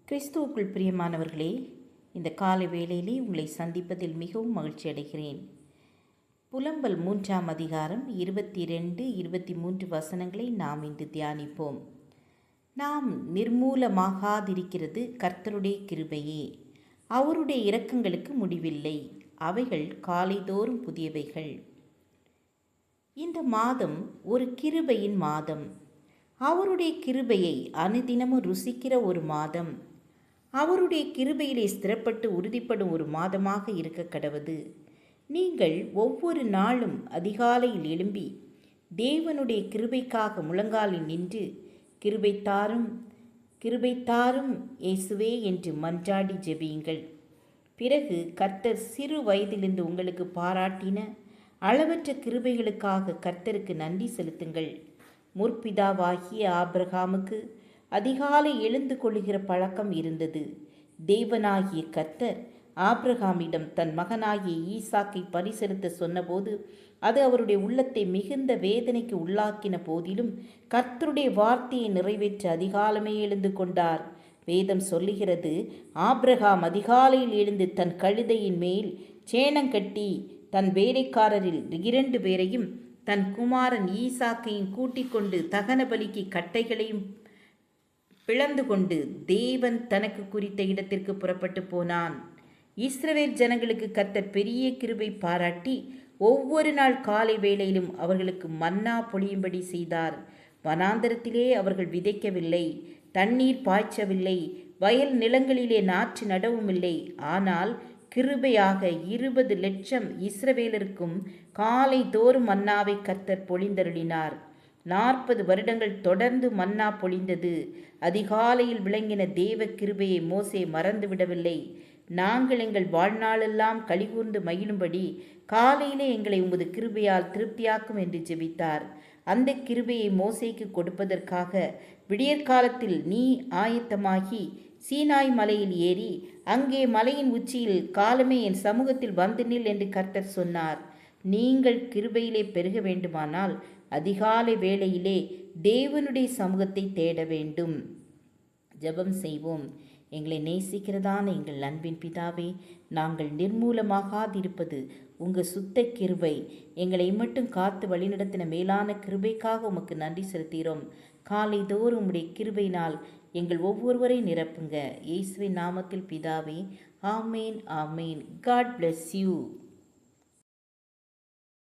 கிறிஸ்துவுக்குள் பிரியமானவர்களே, இந்த காலை வேளையிலே உங்களை சந்திப்பதில் மிகவும் மகிழ்ச்சி அடைகிறேன். புலம்பல் 3ஆம் அதிகாரம் 22, 23 வசனங்களை நாம் இன்று தியானிப்போம். நாம் நிர்மூலமாகாதிருக்கிறது கர்த்தருடைய கிருபையே, அவருடைய இரக்கங்களுக்கு முடிவில்லை, அவைகள் காலைதோறும் புதியவைகள். இந்த மாதம் ஒரு கிருபையின் மாதம். அவருடைய கிருபையை அனுதினமும் ருசிக்கிற ஒரு மாதம். அவருடைய கிருபையிலே ஸ்திரப்பட்டு உறுதிப்படும் ஒரு மாதமாக இருக்க கடவது. நீங்கள் ஒவ்வொரு நாளும் அதிகாலையில் எழும்பி தேவனுடைய கிருபைக்காக முழங்காலில் நின்று கிருபை தாரும், கிருபை தாரும் இயேசுவே என்று மன்றாடி ஜெபியுங்கள். பிறகு கர்த்தர் சிறு வயதிலிருந்து உங்களுக்கு பாராட்டின அளவற்ற கிருபைகளுக்காக கர்த்தருக்கு நன்றி செலுத்துங்கள். முற்பிதாவாகிய ஆபிரகாமுக்கு அதிகாலை எழுந்து கொள்ளுகிற பழக்கம் இருந்தது. தேவனாகிய கர்த்தர் ஆபிரகாமிடம் தன் மகனாகிய ஈசாக்கை பரிசெலுத்த சொன்னபோது அது அவருடைய உள்ளத்தை மிகுந்த வேதனைக்கு உள்ளாக்கின போதிலும் கர்த்தருடைய வார்த்தையை நிறைவேற்ற அதிகாலமே எழுந்து கொண்டார். வேதம் சொல்லுகிறது, ஆபிரகாம் அதிகாலையில் எழுந்து தன் கழுதையின் மேல் சேணங்கட்டி தன் வேலைக்காரரில் 2 பேரையும் தன் குமாரன் ஈசாக்கையும் கூட்டிக் கொண்டு தகன பலிக்கு கட்டைகளையும் பிளந்து கொண்டு தேவன் தனக்கு குறித்த இடத்திற்கு புறப்பட்டு போனான். இஸ்ரவேல் ஜனங்களுக்கு கர்த்தர் பெரிய கிருபை பாராட்டி ஒவ்வொரு நாள் காலை வேளையிலும் அவர்களுக்கு மன்னா பொழியும்படி செய்தார். வனாந்தரத்திலே அவர்கள் விதைக்கவில்லை, தண்ணீர் பாய்ச்சவில்லை, வயல் நிலங்களிலே நாற்று நடவும் இல்லை. ஆனால் கிருபையாக 20 லட்சம் இஸ்ரவேலருக்கும் காலை தோறும் மன்னாவை கர்த்தர் பொழிந்தருளினார். 40 வருடங்கள் தொடர்ந்து மன்னா பொழிந்தது. அதிகாலையில் விளங்கின தேவ கிருபையை மோசே மறந்துவிடவில்லை. நாங்கள் எங்கள் வாழ்நாளெல்லாம் கலிகூர்ந்து மகிழும்படி காலையிலே எங்களை உமது கிருபையால் திருப்தியாக்கும் என்று ஜெபித்தார். அந்த கிருபையை மோசேக்கு கொடுப்பதற்காக விடியற்காலத்தில் நீ ஆயத்தமாகி சீனாய் மலையில் ஏறி அங்கே மலையின் உச்சியில் காலமே என் சமூகத்தில் வந்து நில் என்று கர்த்தர் சொன்னார். நீங்கள் கிருபையிலே பெருக வேண்டுமானால் அதிகாலை வேளையிலே தேவனுடைய சமூகத்தை தேட வேண்டும். ஜெபம் செய்வோம். எங்களை நேசிக்கிறதான எங்கள் அன்பின் பிதாவே, நாங்கள் நிர்மூலமாகாதிருப்பது உங்கள் சுத்த கிருபை. எங்களை மட்டும் காத்து வழிநடத்தின மேலான கிருபைக்காக உமக்கு நன்றி செலுத்துகிறோம். காலை தோறும் உம்முடைய கிருபையினால் எங்கள் ஒவ்வொருவரை நிரப்புங்க. இயேசுவின் நாமத்தில் பிதாவே, ஆமேன், ஆமேன். God bless you.